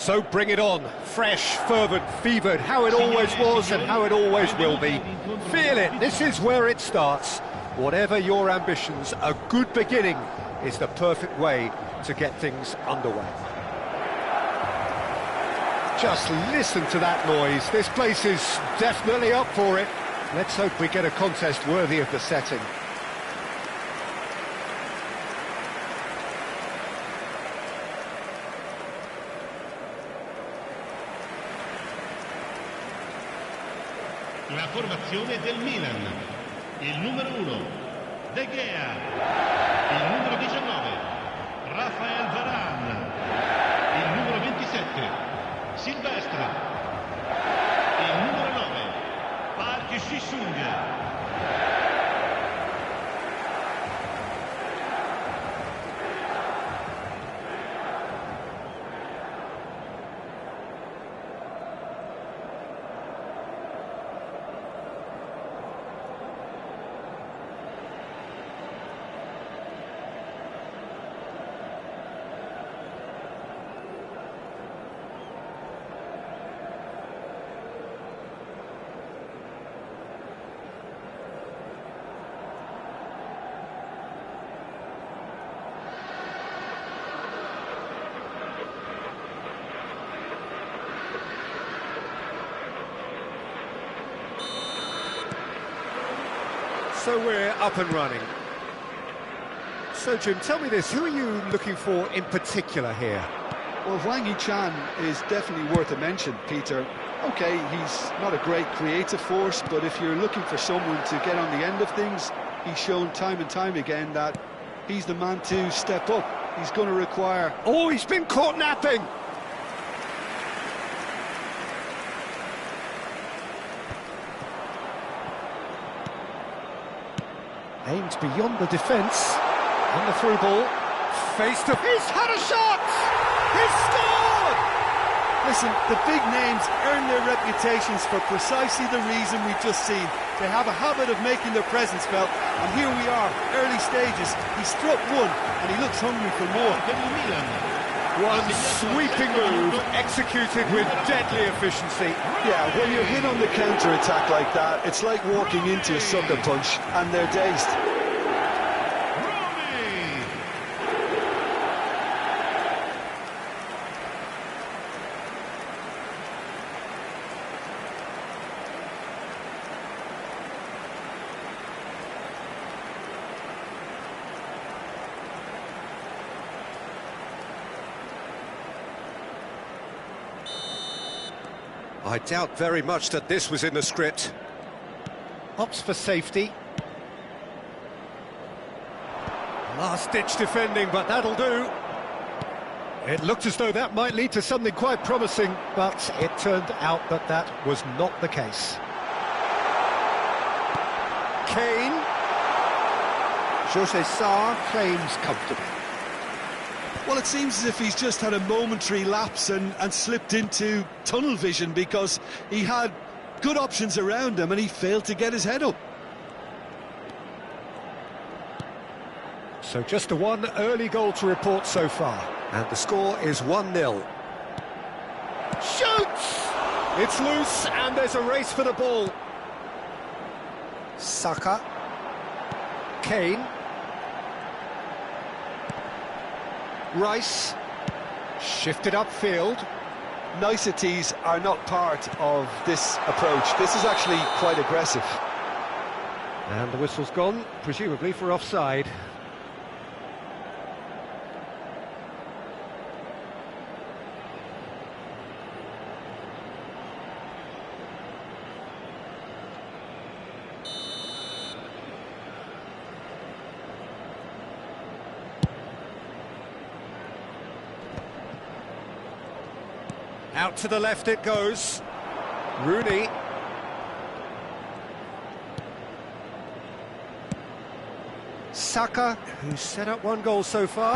So bring it on, fresh, fervent, fevered, how it always was and how it always will be. Feel it, this is where it starts. Whatever your ambitions, a good beginning is the perfect way to get things underway. Just listen to that noise, this place is definitely up for it. Let's hope we get a contest worthy of the setting. La formazione del Milan, il numero 1, De Gea, il numero 19, Rafael Varane, il numero 27, Silvestre, il numero 9, Park Ji-sung. So we're up and running. So Jim, tell me this, who are you looking for in particular here? Well, Wang Yi-chan is definitely worth a mention, Peter. Okay, he's not a great creative force, but if you're looking for someone to get on the end of things, he's shown time and time again that he's the man to step up. He's going to require... Oh, he's been caught napping! Aimed beyond the defence, and the through ball, face to... He's had a shot! He's scored! Listen, the big names earn their reputations for precisely the reason we've just seen. They have a habit of making their presence felt, and here we are, early stages. He struck one, and he looks hungry for more. One sweeping move, executed with deadly efficiency. Yeah, when you're hit on the counter-attack like that, it's like walking into a sucker punch, and they're dazed. I doubt very much that this was in the script. Opts for safety. Last-ditch defending, but that'll do. It looked as though that might lead to something quite promising, but it turned out that that was not the case. Kane. Jose Sarr claims comfortably. Well, it seems as if he's just had a momentary lapse and slipped into tunnel vision because he had good options around him and he failed to get his head up. So just the one early goal to report so far, and the score is 1-0. Shoots! It's loose, and there's a race for the ball. Saka. Kane. Rice. Shifted upfield. Niceties are not part of this approach. This is actually quite aggressive. And the whistle's gone, presumably for offside. Out to the left it goes. Rooney. Saka, who's set up one goal so far.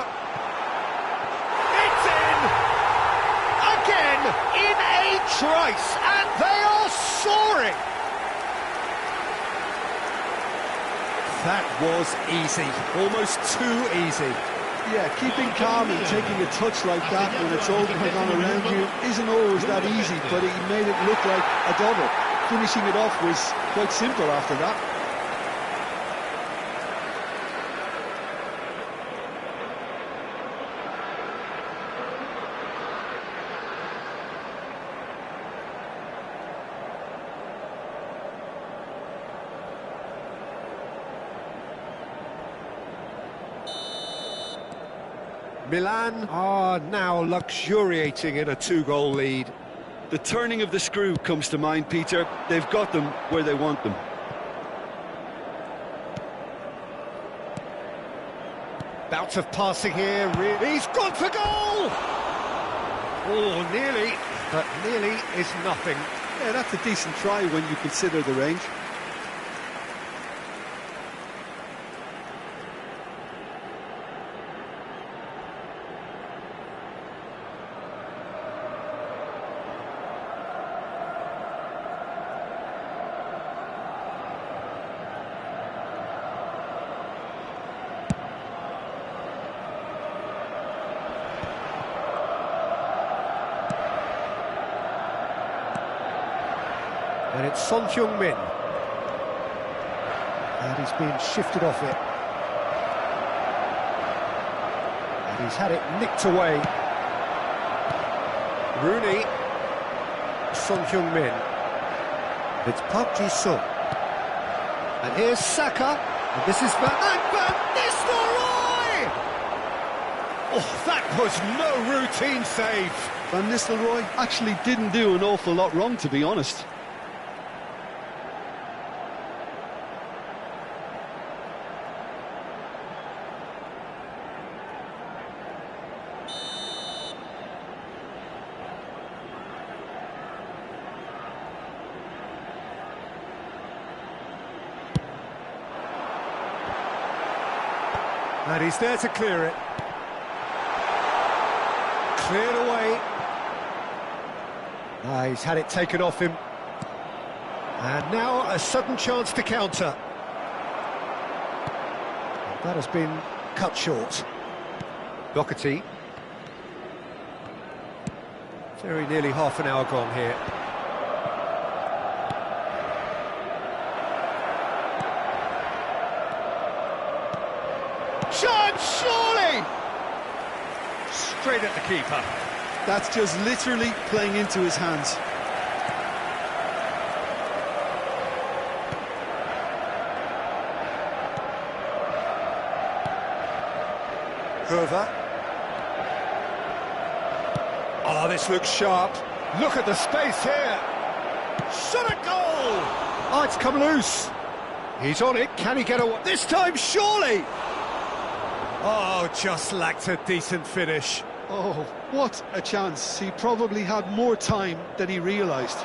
It's in! Again, in a trice, and they are soaring! That was easy, almost too easy. Yeah, keeping calm and taking a touch like that when it's all going on around you isn't always that easy, but he made it look like a double. Finishing it off was quite simple after that. Milan are now luxuriating in a 2-goal lead. The turning of the screw comes to mind, Peter. They've got them where they want them. Bout of passing here, really. He's gone for goal! Oh, nearly, but nearly is nothing. Yeah, that's a decent try when you consider the range. And it's Son Heung-min. And he's been shifted off it. And he's had it nicked away. Rooney. Son Heung-min. It's Park Ji-sung. And here's Saka. And this is Van Nistelrooy! Oh, that was no routine save. Van Nistelrooy actually didn't do an awful lot wrong, to be honest. And he's there to clear it. Cleared away. He's had it taken off him. And now a sudden chance to counter. That has been cut short. Doherty. Very nearly half an hour gone here. Chance, surely! Straight at the keeper. That's just literally playing into his hands. Hoover. Oh, this looks sharp. Look at the space here. Shot a goal! Oh, it's come loose. He's on it. Can he get away? This time, surely! Oh, just lacked a decent finish. Oh, what a chance. He probably had more time than he realised.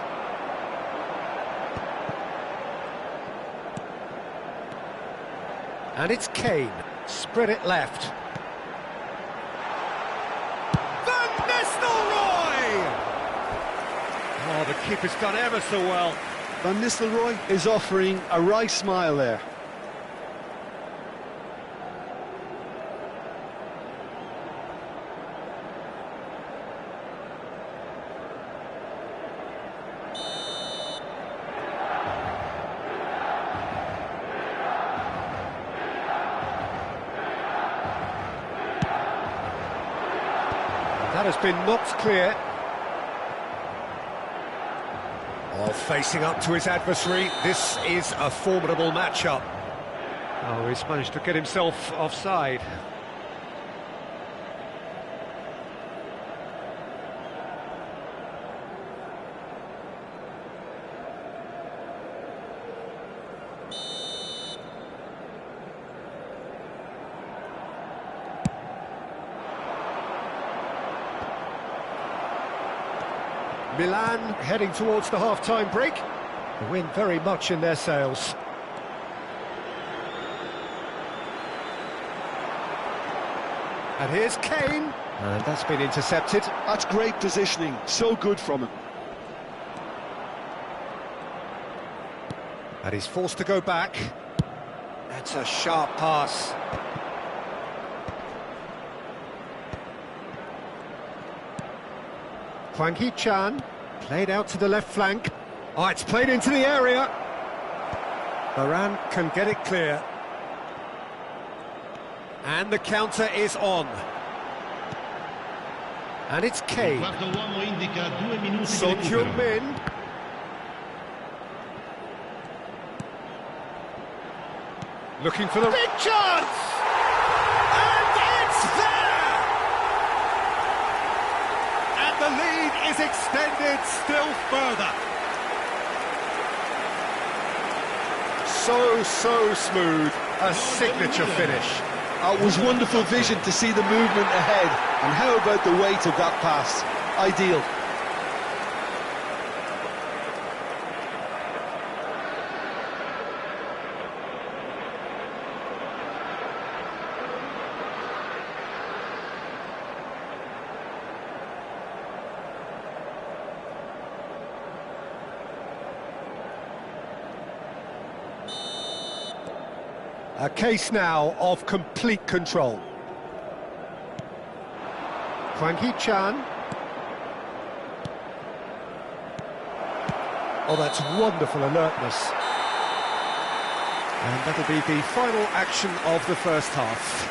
And it's Kane. Spread it left. Van Nistelrooy! Oh, the keeper's done ever so well. Van Nistelrooy is offering a wry smile there. That has been knocked clear. Oh, facing up to his adversary, this is a formidable matchup. Oh, he's managed to get himself offside. Milan heading towards the half-time break. The wind very much in their sails. And here's Kane. And that's been intercepted. That's great positioning. So good from him. And he's forced to go back. That's a sharp pass. Hwang Hee-chan, played out to the left flank. Oh, it's played into the area. Varane can get it clear. And the counter is on. And it's Kane. Son Heung-min. Looking for the big chance! And it's there! And the lead is extended still further. So smooth, a signature finish. It was wonderful vision to see the movement ahead, and how about the weight of that pass? Ideal. A case now of complete control. Hwang Hee-chan. Oh, that's wonderful alertness. And that'll be the final action of the first half.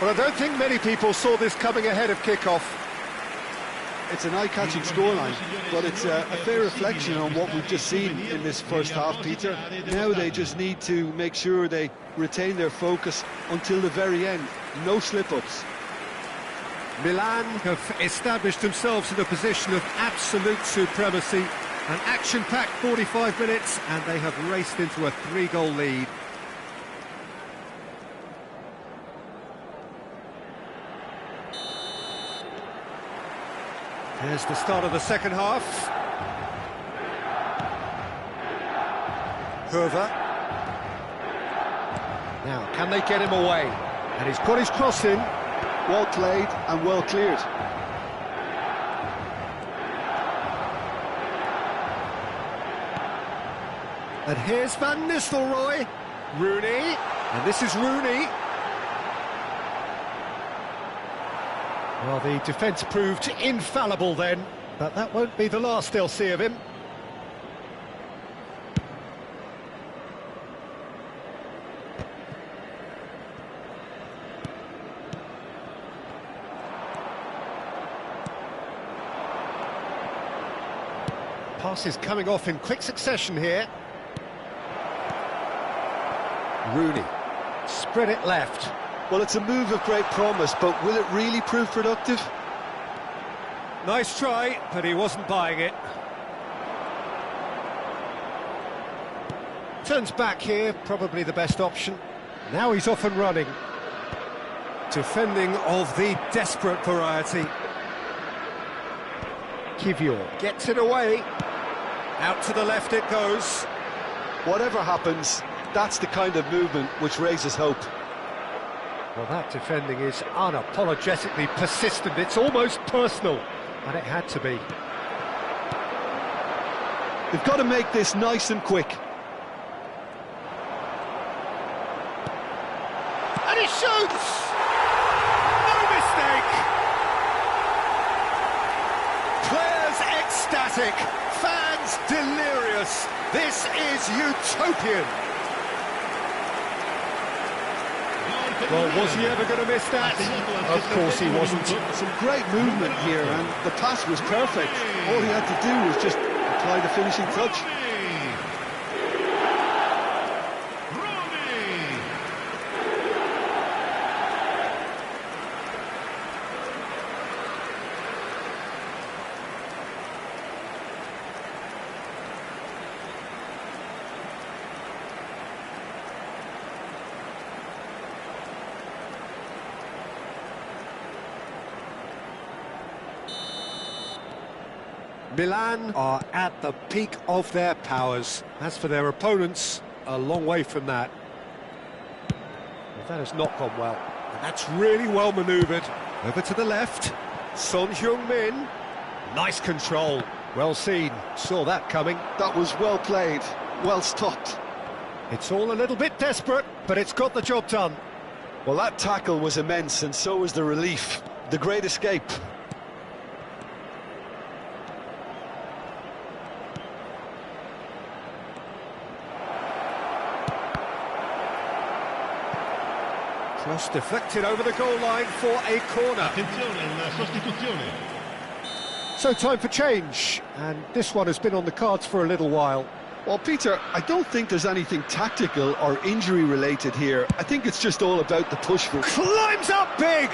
Well, I don't think many people saw this coming ahead of kick-off. It's an eye-catching scoreline, but it's a fair reflection on what we've just seen in this first half, Peter. Now they just need to make sure they retain their focus until the very end. No slip-ups. Milan have established themselves in a position of absolute supremacy. An action-packed 45 minutes, and they have raced into a 3-goal lead. Here's the start of the second half. Hoover. Now, can they get him away? And he's got his cross in. Well played and well cleared. And here's Van Nistelrooy. Rooney. And this is Rooney. Well, the defence proved infallible then, but that won't be the last they'll see of him. Passes coming off in quick succession here. Rooney, spread it left. Well, it's a move of great promise, but will it really prove productive? Nice try, but he wasn't buying it. Turns back here, probably the best option. Now he's off and running. Defending of the desperate variety. Kivior gets it away. Out to the left it goes. Whatever happens, that's the kind of movement which raises hope. Well, that defending is unapologetically persistent. It's almost personal, and it had to be. They've got to make this nice and quick. And he shoots! No mistake! Players ecstatic, fans delirious. This is utopian. Well, was he ever going to miss that? Of course he wasn't. Some great movement here, and the pass was perfect. All he had to do was just apply the finishing touch. Milan are at the peak of their powers. As for their opponents, a long way from that. Well, that has not gone well. And that's really well manoeuvred. Over to the left. Son Heung-min. Nice control. Well seen. Saw that coming. That was well played. Well stopped. It's all a little bit desperate, but it's got the job done. Well, that tackle was immense, and so was the relief. The great escape. Cross deflected over the goal line for a corner. Attenzione, una sostituzione. So time for change, and this one has been on the cards for a little while. Well, Peter, I don't think there's anything tactical or injury-related here. I think it's just all about the push for... Climbs up big!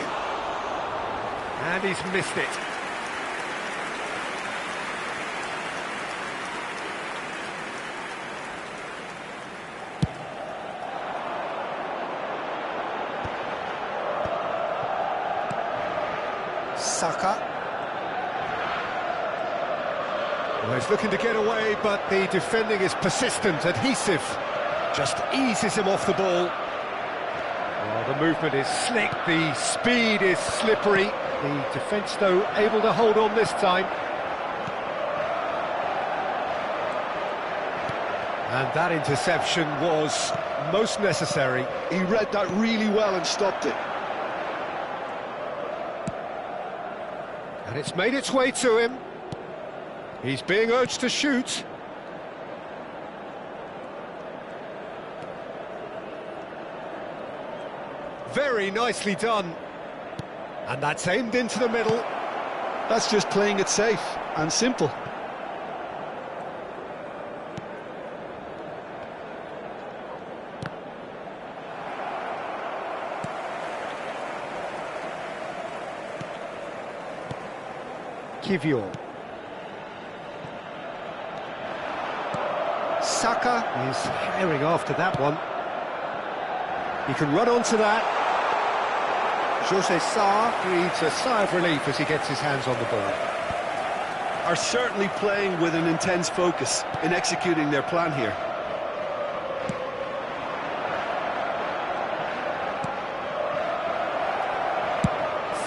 And he's missed it. Saka. Well, he's looking to get away, but the defending is persistent, adhesive. Just eases him off the ball. Well, the movement is slick, the speed is slippery. The defence, though, able to hold on this time. And that interception was most necessary. He read that really well and stopped it. And it's made its way to him. He's being urged to shoot. Very nicely done. And that's aimed into the middle. That's just playing it safe and simple. Kivior. Saka is herring after that one. He can run onto that. Jose Sarr breathes a sigh of relief as he gets his hands on the ball. Are certainly playing with an intense focus in executing their plan here.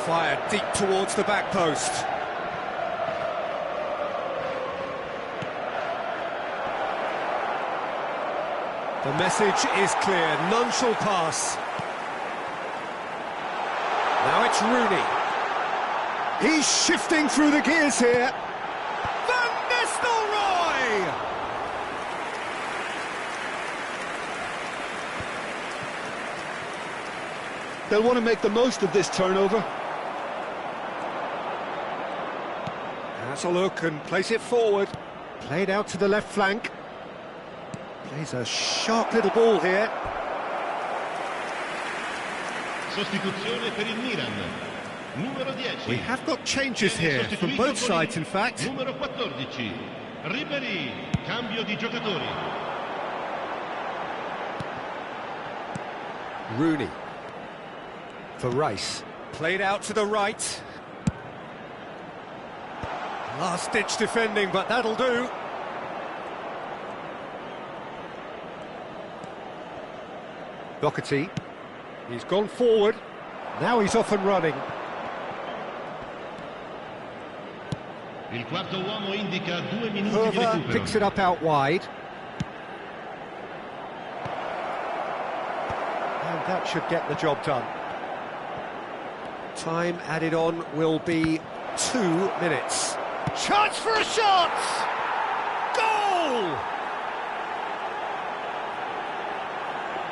Fired deep towards the back post. The message is clear, none shall pass. Now it's Rooney. He's shifting through the gears here. Van Nistelrooy! They'll want to make the most of this turnover. That's a look and place it forward. Played out to the left flank. Plays a sharp little ball here. Sostituzione per il Milan. Numero 10. We have got changes here from both sides, in fact. Numero 14. Ribéry. Cambio di giocatori. Rooney. For Rice. Played out to the right. Last-ditch defending, but that'll do. Doherty. He's gone forward. Now he's off and running. Il quarto uomo indica 2 minuti di Herver recupero. picks it up out wide. And that should get the job done. Time added on will be 2 minutes. Chance for a shot! Goal!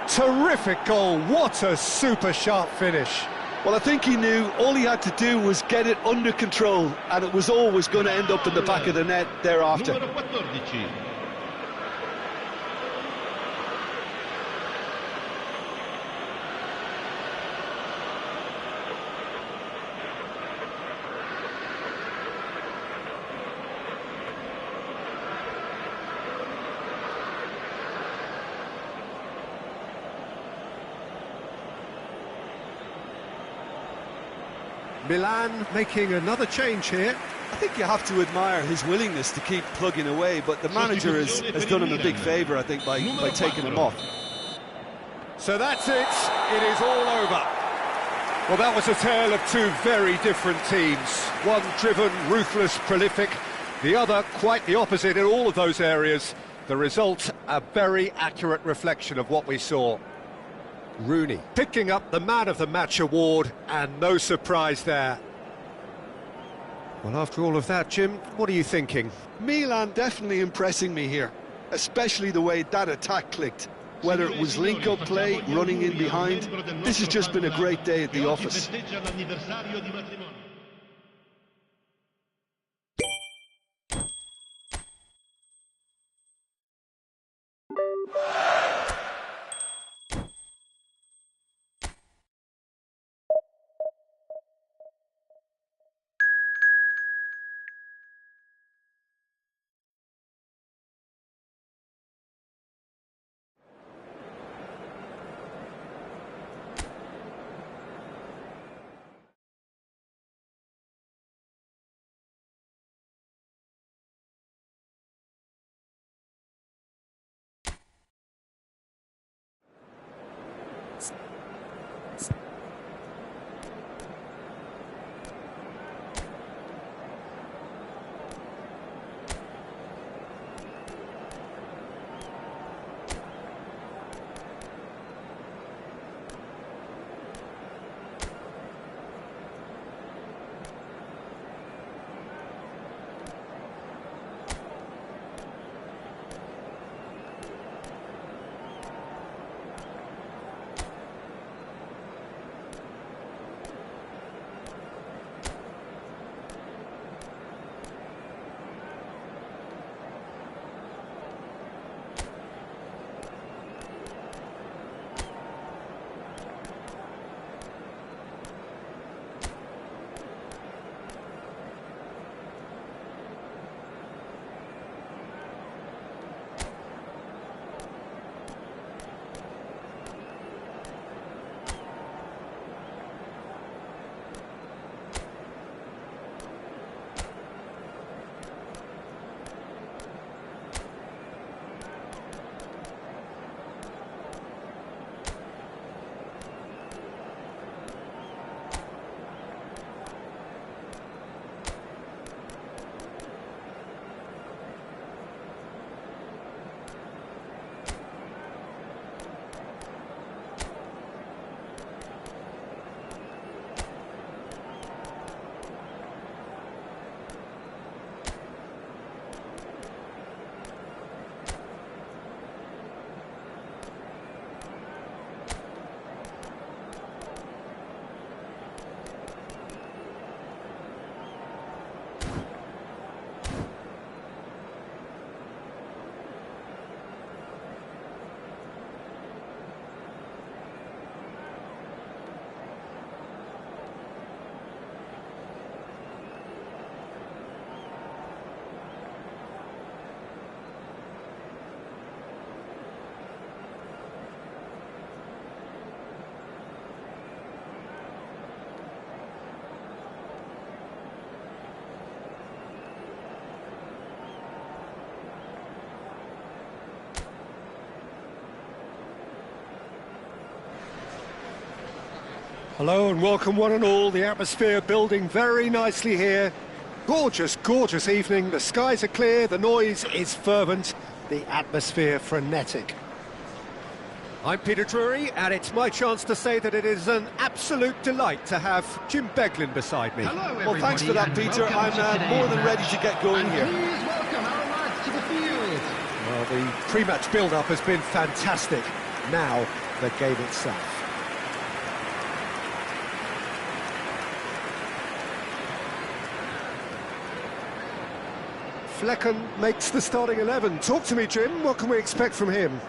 Terrific goal, what a super sharp finish. Well, I think he knew all he had to do was get it under control, and it was always going to end up in the back of the net thereafter. Numero 14. Milan making another change here. I think you have to admire his willingness to keep plugging away, but the manager has done him a big favour, I think, by taking him off. So that's it, it is all over. Well, that was a tale of two very different teams. One driven, ruthless, prolific, the other quite the opposite in all of those areas. The result, a very accurate reflection of what we saw. Rooney picking up the Man of the Match award, and no surprise there. Well, after all of that, Jim, what are you thinking? Milan definitely impressing me here, especially the way that attack clicked. whether it was link-up play, running in behind. This has just been a great day at the office. Hello and welcome one and all, the atmosphere building very nicely here. Gorgeous, gorgeous evening, the skies are clear, the noise is fervent, the atmosphere frenetic. I'm Peter Drury, and it's my chance to say that it is an absolute delight to have Jim Beglin beside me. Hello, Well, thanks for that, Peter. I'm more than ready to get going here. Please welcome our lads to the field. Well, the pre-match build-up has been fantastic. Now, the game itself. Flecken makes the starting 11. Talk to me, Jim. What can we expect from him?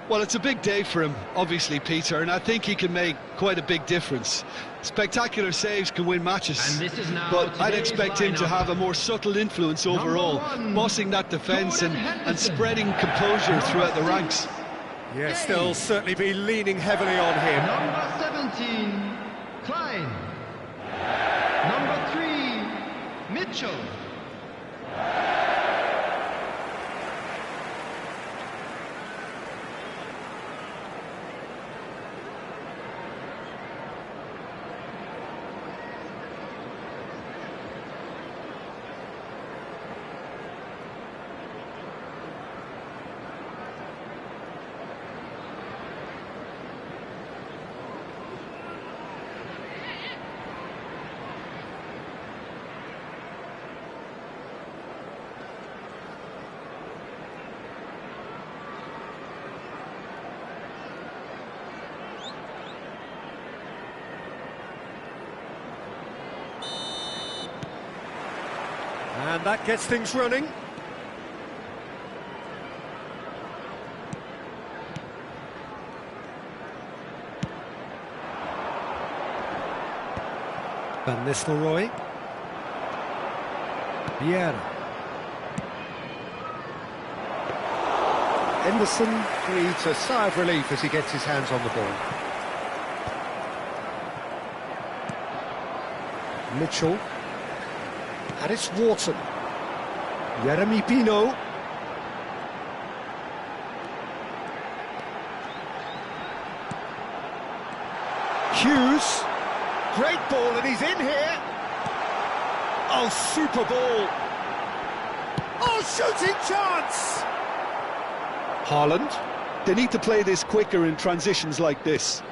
Well, it's a big day for him, obviously, Peter, and I think he can make quite a big difference. Spectacular saves can win matches, but I'd expect him to have a more subtle influence overall, bossing that defence and spreading composure throughout the ranks. Yes, they'll certainly be leaning heavily on him. Number 17, Klein. Number 3, Mitchell. And that gets things running. Van Nistelrooy. Vieira. Henderson breathes a sigh of relief as he gets his hands on the ball. Mitchell. And it's Wharton. Jeremy Pino. Hughes. Great ball, and he's in here. Oh, super ball. Oh, shooting chance. Haaland. They need to play this quicker in transitions like this.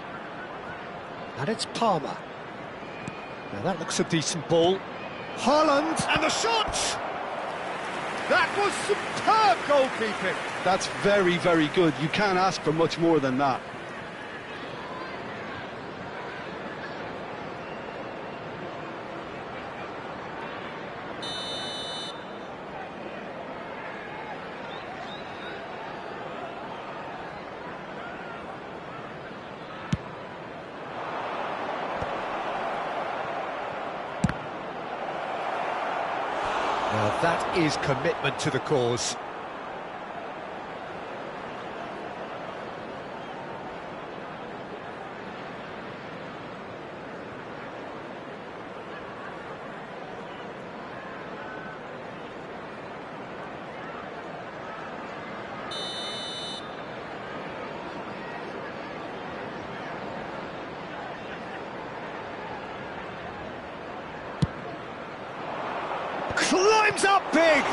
And it's Palmer. Now that looks a decent ball. Haaland, and the shot! That was superb goalkeeping. That's very, very good. You can't ask for much more than that. Now that is commitment to the cause. Climbs up big!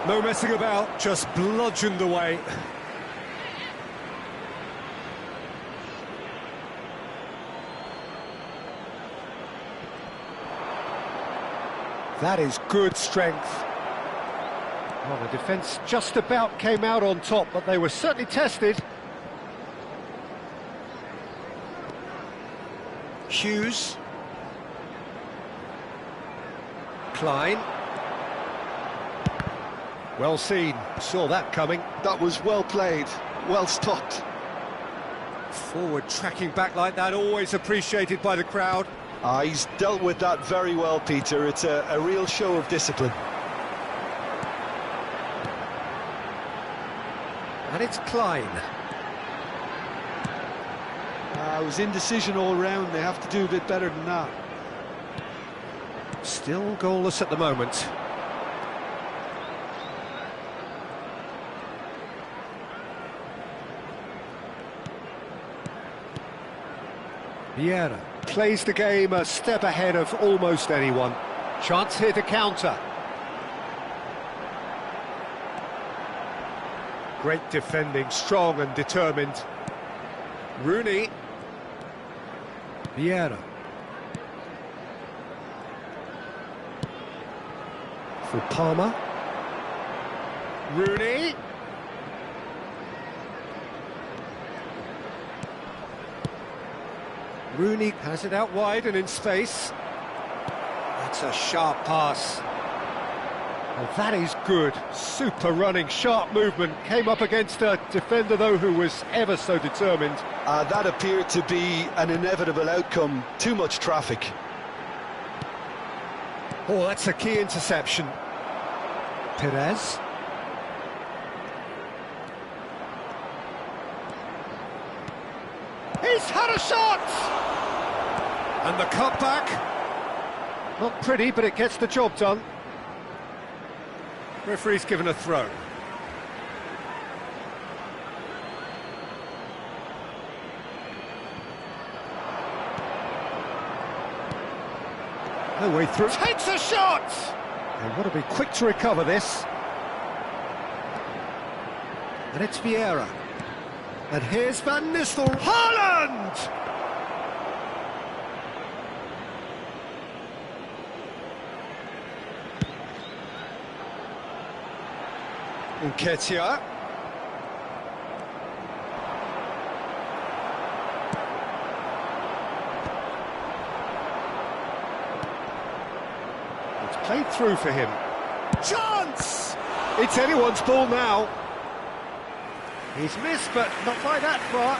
No messing about, just bludgeoned away. That is good strength. Well, the defence just about came out on top, but they were certainly tested. Hughes. Klein. Well seen, saw that coming. That was well played, well stopped. Forward tracking back like that, always appreciated by the crowd. He's dealt with that very well, Peter. It's a real show of discipline. And it's Klein. It was indecision all round. They have to do a bit better than that. Still goalless at the moment. Vieira plays the game a step ahead of almost anyone. Chance here to counter. Great defending, strong and determined. Rooney. Vieira. For Palmer. Rooney. Rooney has it out wide and in space. That's a sharp pass. Well, that is good. Super running, sharp movement. Came up against a defender, though, who was ever so determined. That appeared to be an inevitable outcome. Too much traffic. Oh, that's a key interception. Perez. He's had a shot! And the cutback. Not pretty, but it gets the job done. Referee's given a throw. No way through. Takes a shot! They want to be quick to recover this. And it's Vieira. And here's Van Nistelrooy. Haaland! Nketiah. It's Played through for him. Chance! It's anyone's ball now. He's missed, but not by that far.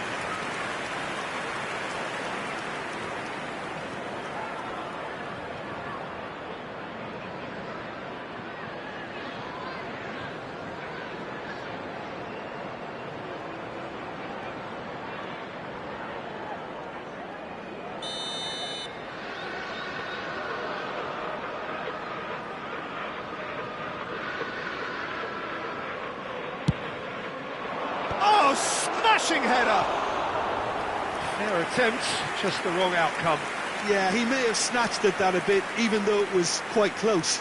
Oh, smashing header! Fair attempt, just the wrong outcome. Yeah, he may have snatched at that a bit, even though it was quite close.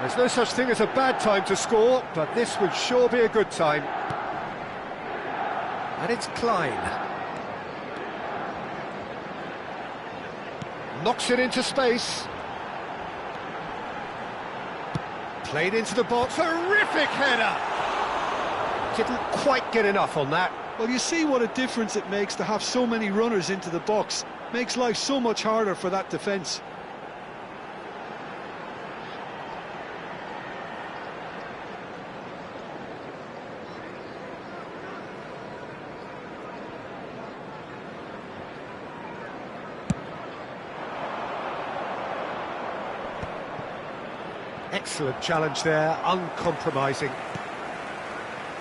There's no such thing as a bad time to score, but this would sure be a good time. And it's Klein. Knocks it into space. Played into the box, horrific header! Didn't quite get enough on that. Well, you see what a difference it makes to have so many runners into the box. Makes life so much harder for that defence. Excellent challenge there, uncompromising.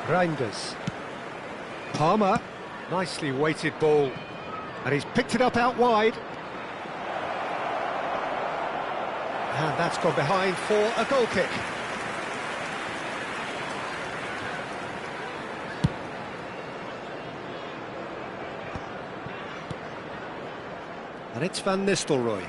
Reinders. Palmer, nicely weighted ball. And he's picked it up out wide. And that's gone behind for a goal kick. And it's Van Nistelrooy.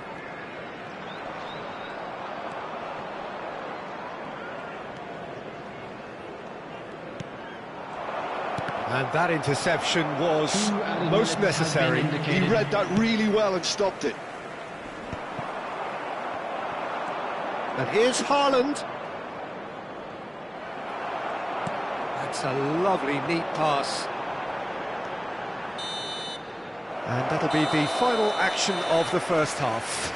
And that interception was most necessary. He read that really well and stopped it. And here's Haaland. That's a lovely, neat pass. And that'll be the final action of the first half.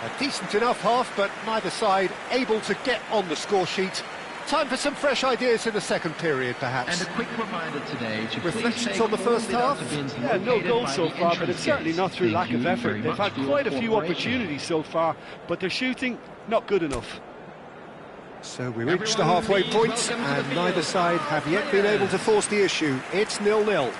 A decent enough half, but neither side able to get on the score sheet. Time for some fresh ideas in the second period, perhaps. And a quick reminder today to reflections on the first half. Yeah, no goals so far, but it's certainly not through lack of effort. They've had quite a few opportunities so far, but their shooting, not good enough. So we reached the halfway point, and neither side have yet been able to force the issue. It's 0-0.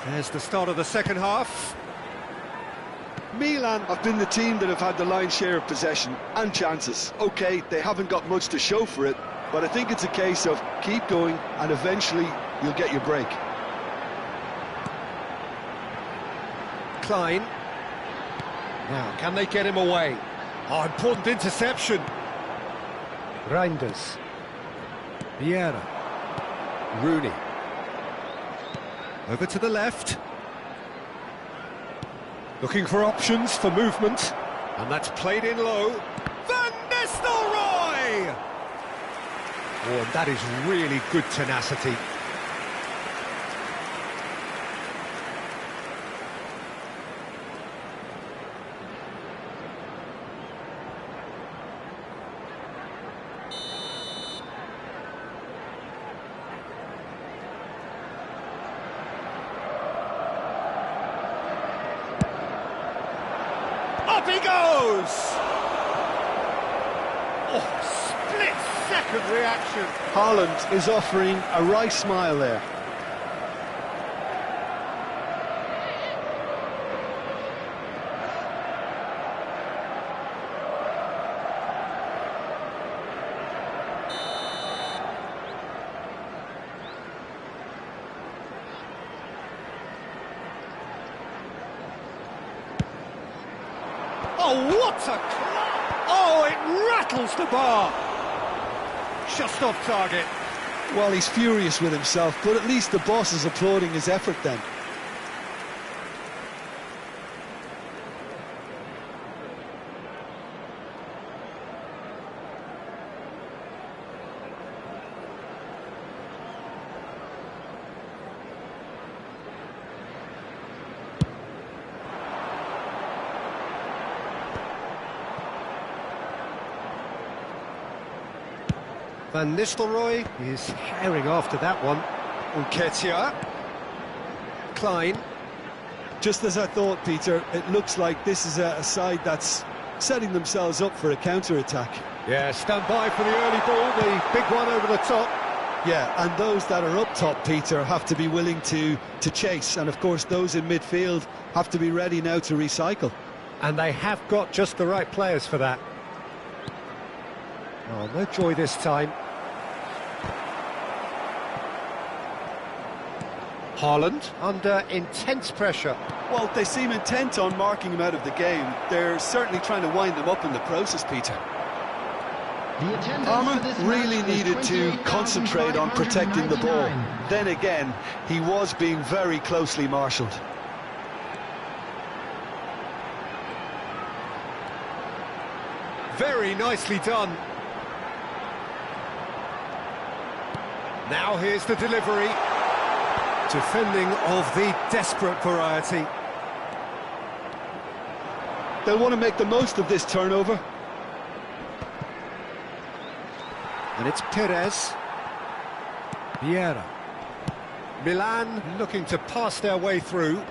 There's the start of the second half. Milan have been the team that have had the lion's share of possession and chances. OK, they haven't got much to show for it, but I think it's a case of keep going and eventually you'll get your break. Klein. Now, can they get him away? Oh, important interception. Reinders. Vieira. Rooney. Over to the left. Looking for options for movement. And that's played in low. Van Nistelrooy! Oh, and that is really good tenacity. Up he goes! Oh, split-second reaction. Haaland is offering a wry smile there. Oh, what a... Oh, it rattles the bar! Just off target. Well, he's furious with himself, but at least the boss is applauding his effort then. Van Nistelrooy is herring after that one. Nketiah. Klein. Just as I thought, Peter, it looks like this is a side that's setting themselves up for a counter-attack. Yeah, stand by for the early ball, the big one over the top. Yeah, and those that are up top, Peter, have to be willing to chase. And, of course, those in midfield have to be ready now to recycle. And they have got just the right players for that. Oh, no joy this time. Haaland under intense pressure. Well, they seem intent on marking him out of the game. They're certainly trying to wind them up in the process, Peter. Palmer really needed to concentrate on protecting the ball. Then again, he was being very closely marshalled. Very nicely done. Now here's the delivery. Defending of the desperate variety. They'll want to make the most of this turnover. And it's Perez. Vieira. Milan looking to pass their way through.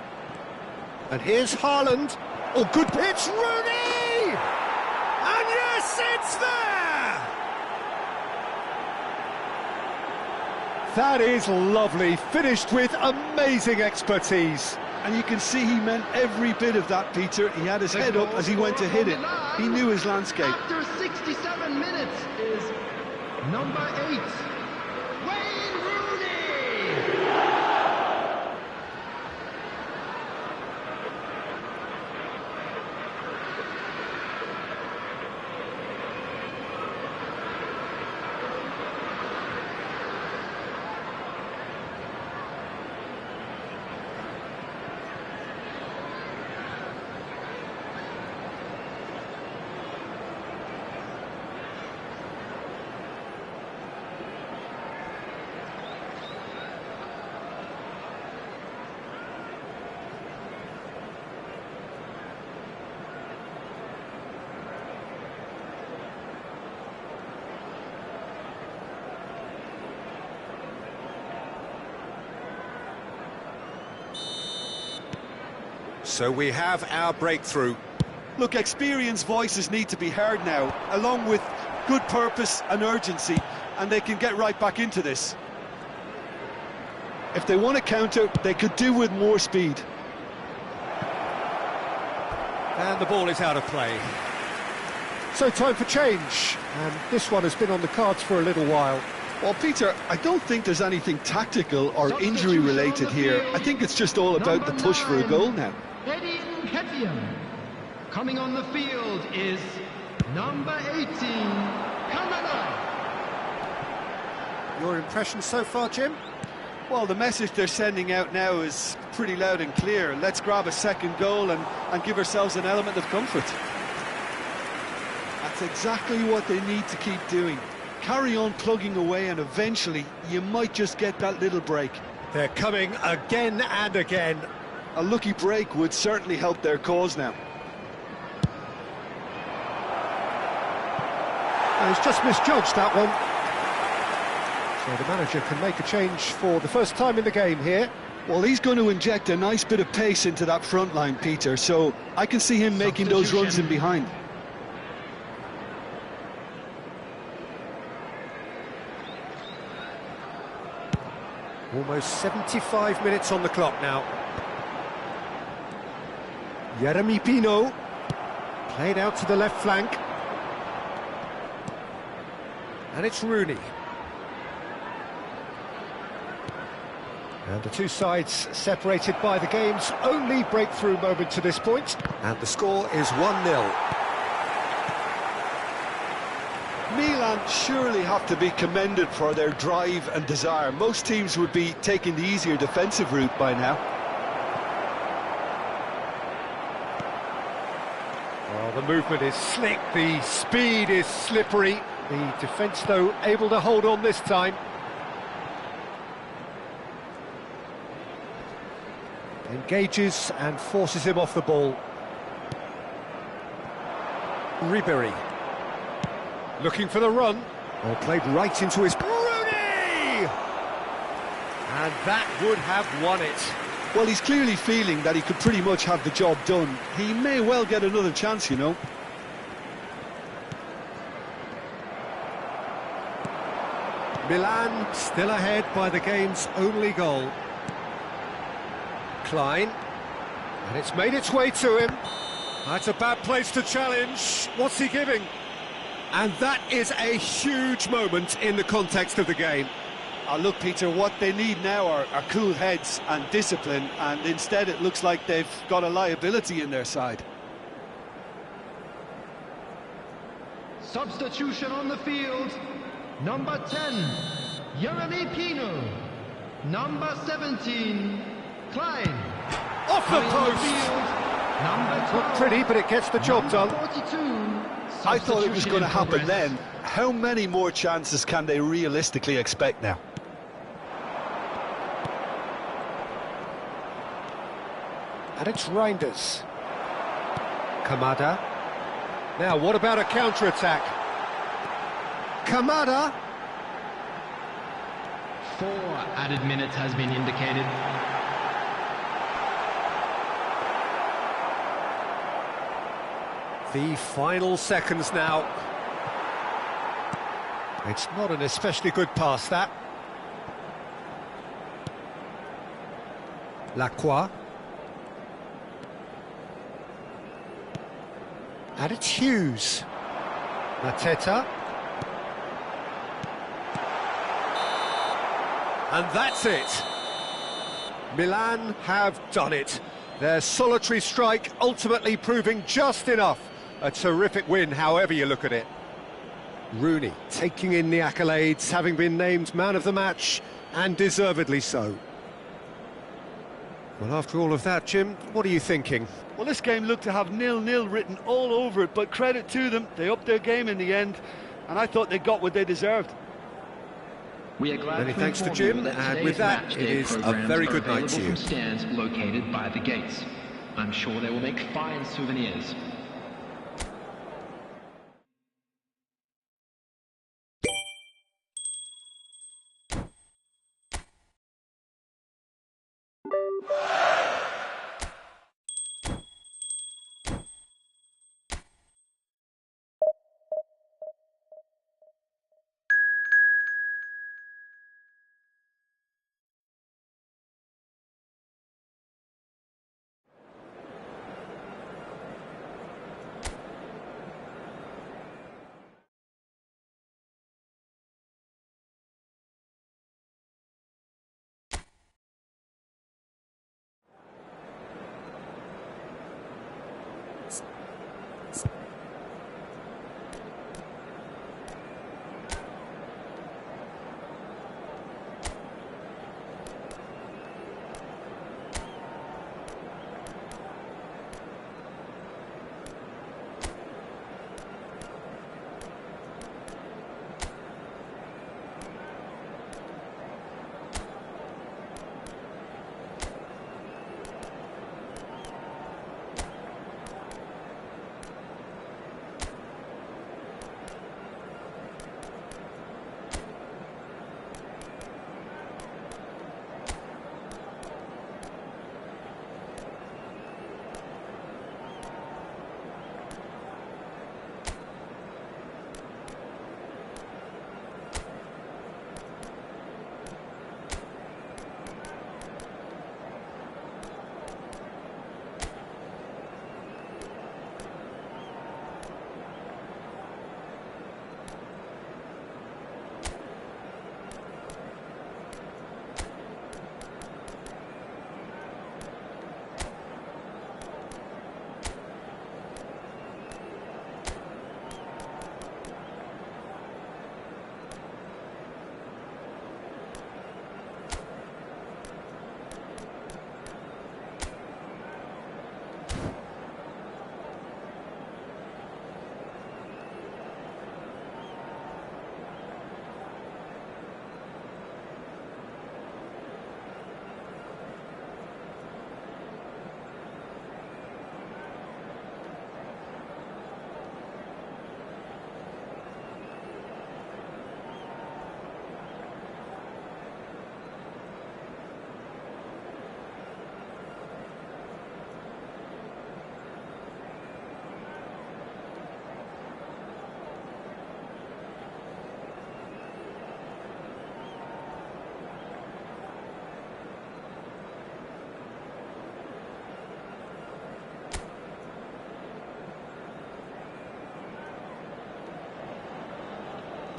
And here's Haaland. Oh, good pitch, Rooney! And yes, it's there! That is lovely, finished with amazing expertise. And you can see he meant every bit of that, Peter. He had his head up as he went to hit it. He knew his landscape. After 67 minutes is number 8, Wayne Rooney! So we have our breakthrough. Look, experienced voices need to be heard now, along with good purpose and urgency, and they can get right back into this. If they want to counter, they could do with more speed. And the ball is out of play. So time for change. And this one has been on the cards for a little while. Well, Peter, I don't think there's anything tactical or injury-related here. I think it's just all about the push for a goal now. Nankatsu. Coming on the field is number 18, Canada. Your impression so far, Jim? Well, the message they're sending out now is pretty loud and clear. Let's grab a second goal and give ourselves an element of comfort. That's exactly what they need to keep doing. Carry on plugging away, and eventually you might just get that little break. They're coming again and again. A lucky break would certainly help their cause now. And he's just misjudged that one. So the manager can make a change for the first time in the game here. Well, he's going to inject a nice bit of pace into that front line, Peter, so I can see him making those runs in behind. Almost 75 minutes on the clock now. Jeremy Pino played out to the left flank. And it's Rooney. And the two sides separated by the game's only breakthrough moment to this point. And the score is 1-0. Milan surely have to be commended for their drive and desire. Most teams would be taking the easier defensive route by now. Well, the movement is slick, the speed is slippery. The defence, though, able to hold on this time. Engages and forces him off the ball. Ribery. Looking for the run. Oh, played right into his... Rooney! And that would have won it. Well, he's clearly feeling that he could pretty much have the job done. He may well get another chance, you know. Milan still ahead by the game's only goal. Klein. And it's made its way to him. That's a bad place to challenge. What's he giving? And that is a huge moment in the context of the game. Look, Peter, what they need now are cool heads and discipline, and instead it looks like they've got a liability in their side. Substitution on the field. Number 10, Jeremy Pino. Number 17, Klein. Off the post! Number 12, Not pretty, but it gets the job done. 42. I thought it was going to happen Substitution in then. How many more chances can they realistically expect now? And it's Reinders. Kamada. Now, what about a counter-attack? Kamada. 4 added minutes has been indicated. The final seconds now. It's not an especially good pass, that. Lacroix. And it's Hughes. Mateta. And that's it. Milan have done it. Their solitary strike ultimately proving just enough. A terrific win, however you look at it. Rooney taking in the accolades, having been named man of the match, and deservedly so. Well, after all of that, Jim, what are you thinking? Well, this game looked to have 0-0 written all over it, but credit to them, they upped their game in the end, and I thought they got what they deserved. We are glad Many thanks to Jim, and with that, it is a very good night to you. From stands located by the gates. I'm sure they will make fine souvenirs.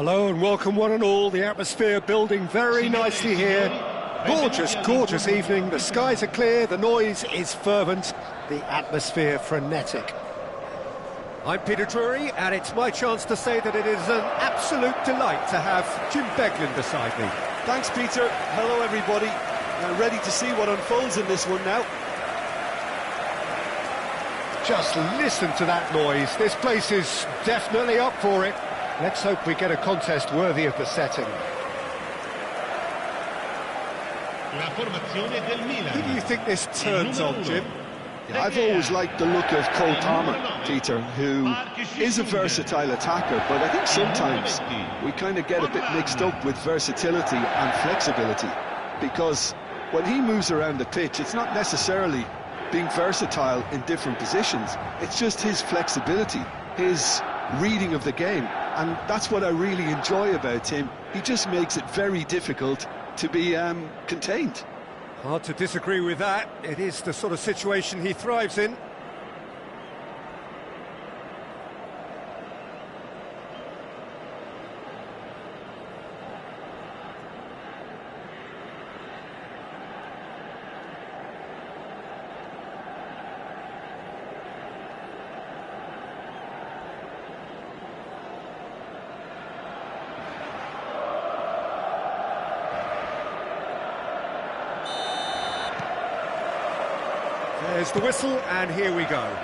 Hello and welcome one and all. The atmosphere building very nicely here. Gorgeous, gorgeous evening. The skies are clear, the noise is fervent, the atmosphere frenetic. I'm Peter Drury, and it's my chance to say that it is an absolute delight to have Jim Beglin beside me. Thanks, Peter. Hello, everybody. Ready to see what unfolds in this one now. Just listen to that noise. This place is definitely up for it. Let's hope we get a contest worthy of the setting. La formazione del Milan. Who do you think this turns on, Jim? Yeah, I've always liked the look of Cole Palmer, Peter, who is a versatile attacker, but I think sometimes we kind of get a bit mixed up with versatility and flexibility, because when he moves around the pitch, it's not necessarily being versatile in different positions, it's just his flexibility, his reading of the game, and that's what I really enjoy about him. He just makes it very difficult to be contained. Hard to disagree with that. It is the sort of situation he thrives in. There's the whistle, and here we go.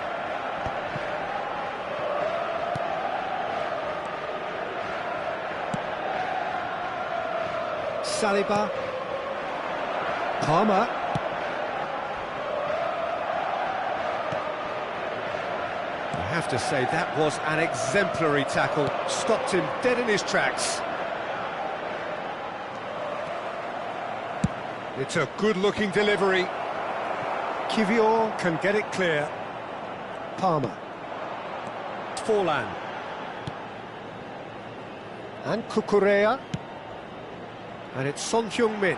Saliba. Palmer. I have to say, that was an exemplary tackle. Stopped him dead in his tracks. It's a good-looking delivery. Kivior can get it clear. Palmer. Forlan. And Kukurea. And it's Son Heung-min.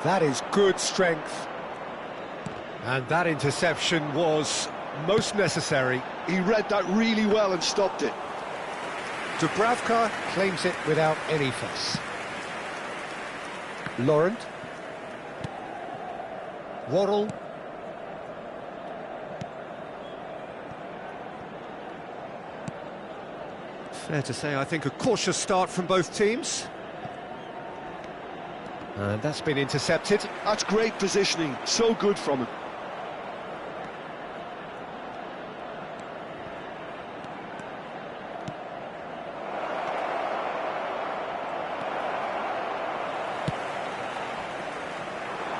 That is good strength. And that interception was most necessary. He read that really well and stopped it. Dubravka claims it without any fuss. Laurent. Worrell. Fair to say, I think, a cautious start from both teams. And that's been intercepted. That's great positioning, so good from him.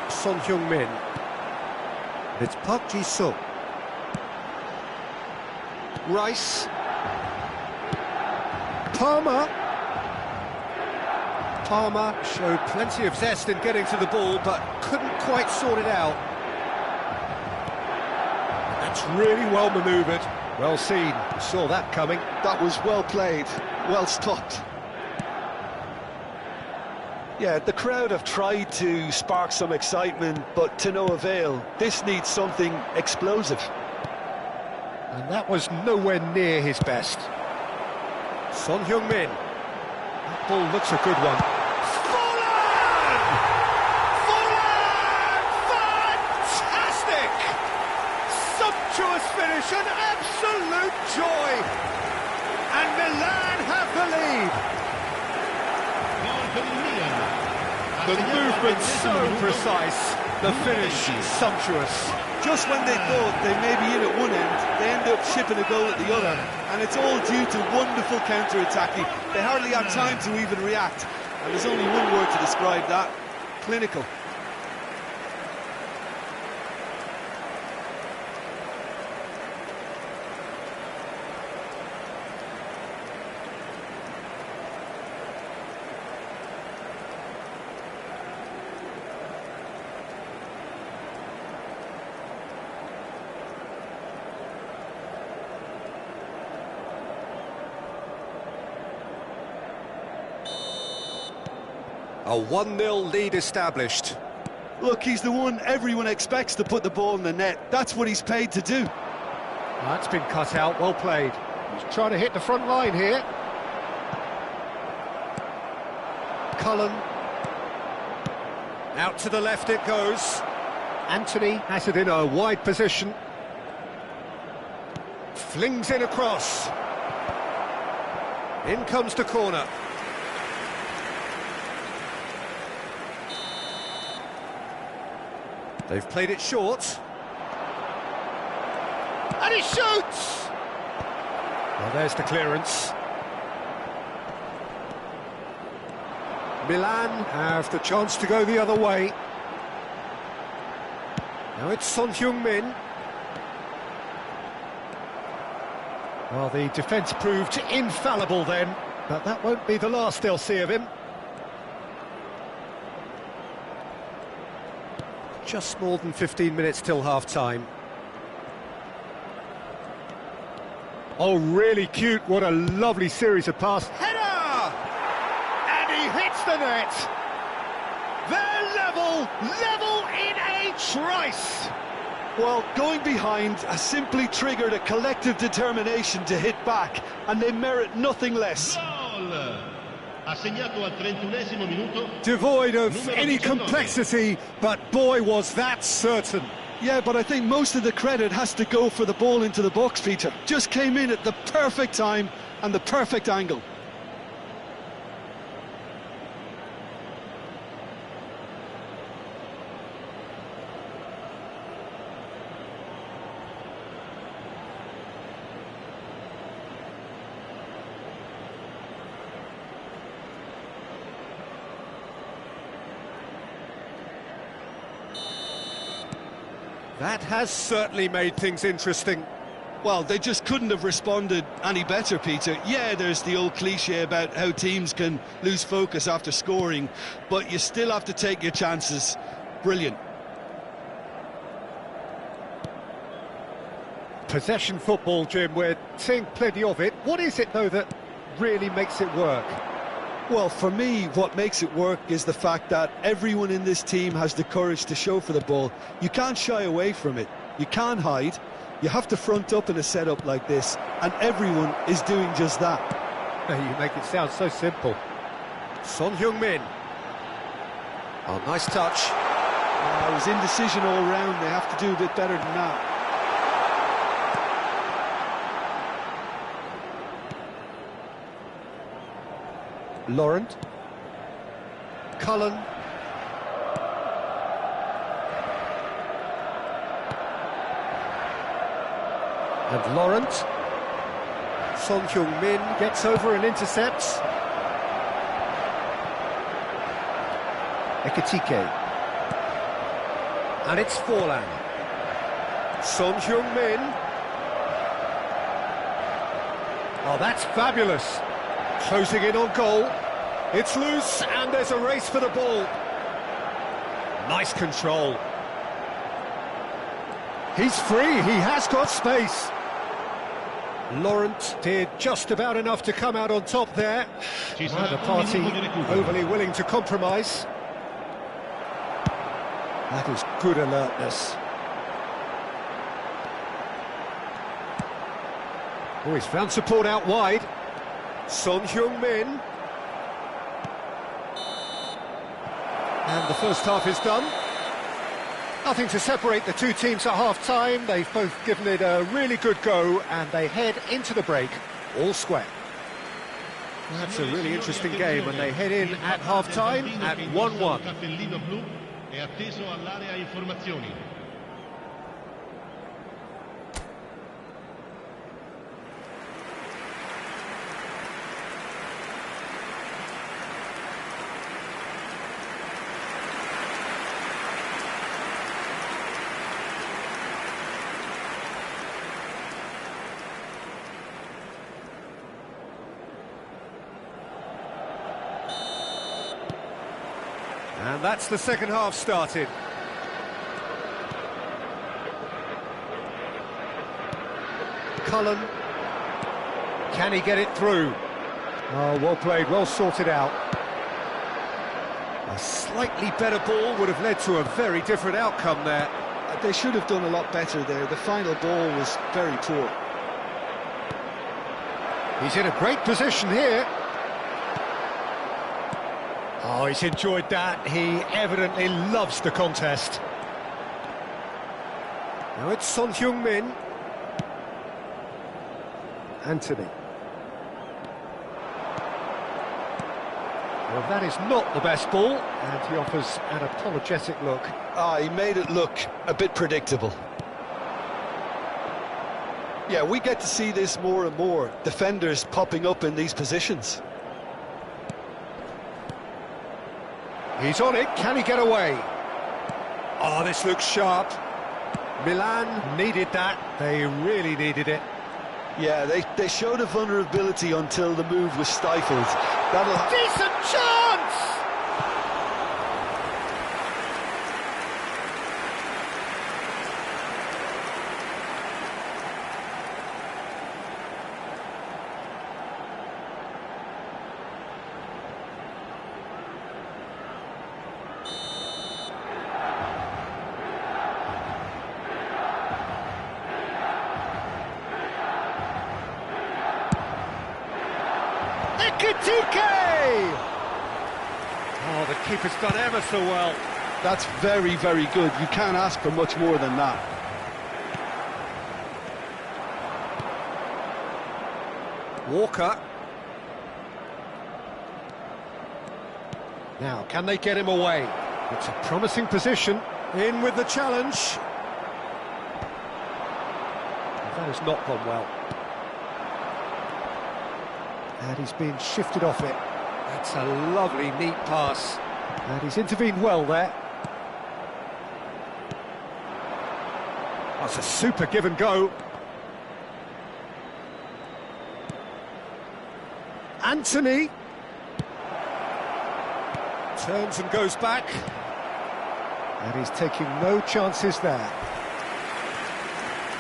Son Heung-min. It's Park Ji-soo. Rice. Palmer. Palmer showed plenty of zest in getting to the ball, but couldn't quite sort it out. That's really well manoeuvred. Well seen. Saw that coming. That was well played, well stopped. Yeah, the crowd have tried to spark some excitement, but to no avail. This needs something explosive. And that was nowhere near his best. Son Heung-min. That ball looks a good one. Forlan! Forlan! Fantastic! Sumptuous finish, an absolute joy. And Milan have the lead. The movement so precise, the finish sumptuous. Just when they thought they may be in at one end, they end up shipping a goal at the other, and it's all due to wonderful counter-attacking. They hardly have time to even react, and there's only one word to describe that: clinical. A 1-0 lead established. Look, he's the one everyone expects to put the ball in the net. That's what he's paid to do. That's been cut out, well played. He's trying to hit the front line here. Cullen. Out to the left it goes. Anthony has it in a wide position. Flings in across. In comes the corner. They've played it short. And he shoots! Well, there's the clearance. Milan have the chance to go the other way. Now it's Son Heung-min. Well, the defence proved infallible then, but that won't be the last they'll see of him. Just more than 15 minutes till half-time. Oh, really cute. What a lovely series of passes. Header! And he hits the net. They're level in a trice. Well, going behind has simply triggered a collective determination to hit back, and they merit nothing less. Gol! Ha segnato al 31esimo minuto. Devoid of any complexity, but boy, was that certain. Yeah, but I think most of the credit has to go for the ball into the box, Peter. Just came in at the perfect time and the perfect angle. That has certainly made things interesting. Well, they just couldn't have responded any better, Peter. Yeah, there's the old cliche about how teams can lose focus after scoring, but you still have to take your chances. Brilliant. Possession football, Jim, we're seeing plenty of it. What is it, though, that really makes it work? Well, for me, what makes it work is the fact that everyone in this team has the courage to show for the ball. You can't shy away from it. You can't hide. You have to front up in a setup like this, and everyone is doing just that. You make it sound so simple. Son Heung-min. Oh, nice touch. It was indecision all round. They have to do a bit better than that. Laurent. Cullen. And Laurent. Son Heung-min gets over and intercepts. Ekitike. And it's Forlan. Son Heung-min. Oh, that's fabulous. Closing in on goal. It's loose, and there's a race for the ball. Nice control. He's free, he has got space. Laurent did just about enough to come out on top there. Neither party overly willing to compromise. That is good alertness. Oh, he's found support out wide. Son Heung-min. And the first half is done. Nothing to separate the two teams at half-time. They've both given it a really good go, and they head into the break all square. That's a really interesting game, and they head in at half-time at 1-1. And that's the second half started. Cullen. Can he get it through? Oh, well played, well sorted out. A slightly better ball would have led to a very different outcome there. They should have done a lot better there. The final ball was very poor. He's in a great position here. Oh, he's enjoyed that. He evidently loves the contest. Now it's Son Heung-min. Anthony. Well, that is not the best ball, and he offers an apologetic look. He made it look a bit predictable. Yeah, we get to see this more and more. Defenders popping up in these positions. He's on it, can he get away? Oh, this looks sharp. Milan needed that, they really needed it. Yeah, they showed a vulnerability until the move was stifled. Decent chance! Oh, the keeper's done ever so well. That's very, very good. You can't ask for much more than that. Walker. Now, can they get him away? It's a promising position. In with the challenge. That has not gone well. And he's been shifted off it. That's a lovely, neat pass. And he's intervened well there. That's a super give and go. Anthony. Turns and goes back. And he's taking no chances there.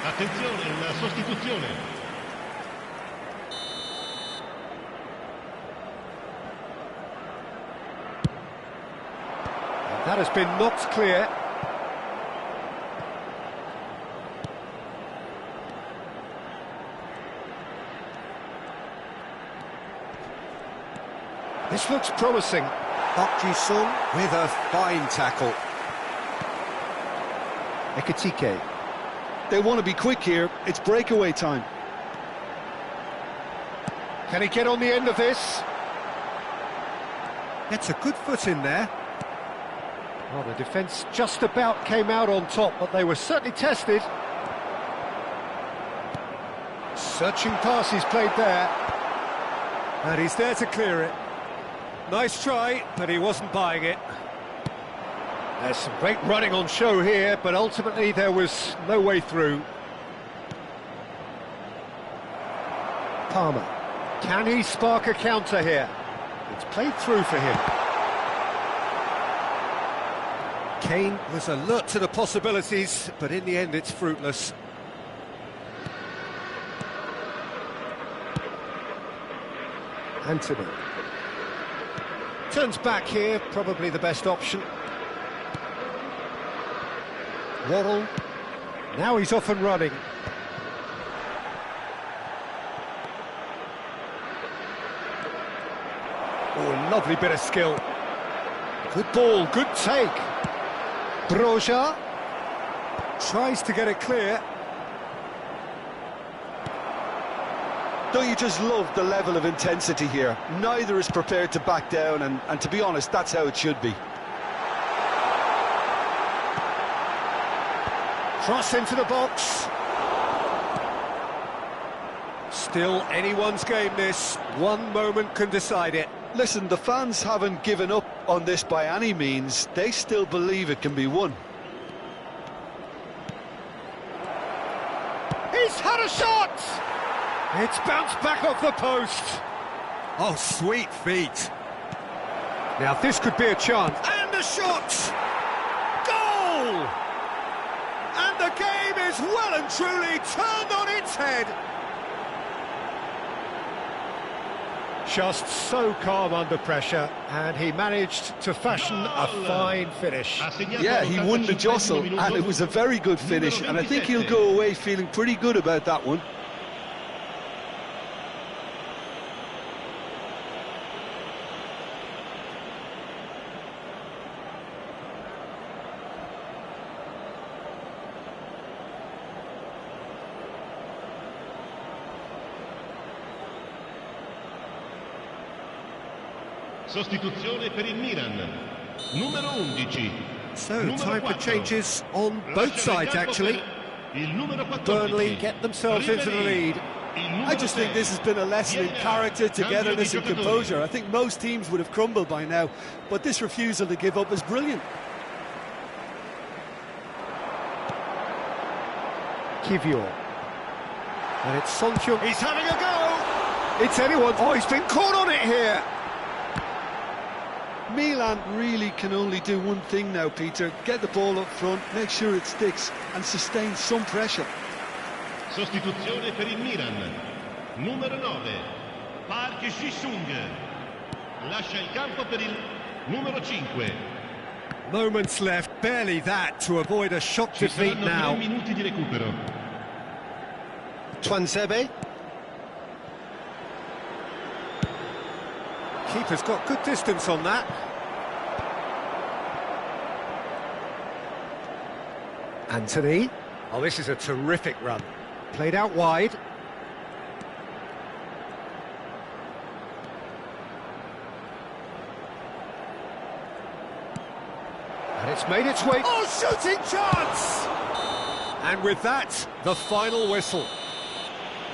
Attenzione, una sostituzione. That has been knocked clear. This looks promising. Park Ji-sung with a fine tackle. Ekitike. They want to be quick here. It's breakaway time. Can he get on the end of this? Gets a good foot in there. Well, the defence just about came out on top, but they were certainly tested. Searching pass he's played there. And he's there to clear it. Nice try, but he wasn't buying it. There's some great running on show here, but ultimately there was no way through. Palmer. Can he spark a counter here? It's played through for him. Kane was alert to the possibilities, but in the end it's fruitless. Anthony. Turns back here, probably the best option. Waddle. Now he's off and running. Oh, lovely bit of skill. Good ball, good take. Broja tries to get it clear. Don't you just love the level of intensity here? Neither is prepared to back down, and to be honest, that's how it should be. Cross into the box. Still anyone's game this. One moment can decide it. Listen, the fans haven't given up on this by any means. They still believe it can be won. He's had a shot! It's bounced back off the post. Oh, sweet feet. Now this could be a chance. And a shot! Goal! And the game is well and truly turned on its head. Just so calm under pressure, and he managed to fashion a fine finish. Yeah, he won the jostle, and it was a very good finish, and I think he'll go away feeling pretty good about that one. Sostituzione per il Milan. Numero 11. So, Numero time for 4. changes on both Lascia il sides, campo actually. per il numero 14. Burnley get themselves into the Ribery. lead. Il numero I just think 6. this has been a lesson in Vieira. character, Cambio togetherness di and giocatori. composure. I think most teams would have crumbled by now, but this refusal to give up is brilliant. Kivior. And it's Sonchuk. He's having a go. It's anyone. Oh, he's been caught on it here. Milan really can only do one thing now, Peter. Get the ball up front, make sure it sticks and sustain some pressure. Sostituzione per il Milan. Numero 9. Park Ji-sung. Lascia il campo per il numero 5. Moments left, barely that, to avoid a shock Ci defeat saranno now. 3 minuti di recupero. Twansebe. Keeper's got good distance on that. Anthony. Oh, this is a terrific run. Played out wide. And it's made its way. Oh, shooting chance! And with that, the final whistle.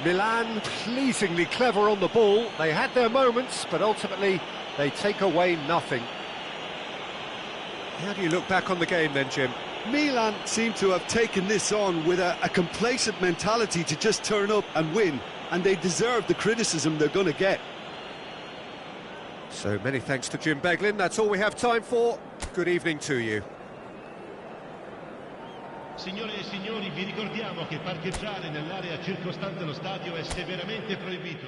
Milan pleasingly clever on the ball. They had their moments, but ultimately they take away nothing. How do you look back on the game then, Jim? Milan seem to have taken this on with a complacent mentality to just turn up and win, and they deserve the criticism they're going to get. So many thanks to Jim Beglin. That's all we have time for. Good evening to you. Signore e signori, vi ricordiamo che parcheggiare nell'area circostante lo stadio è severamente proibito.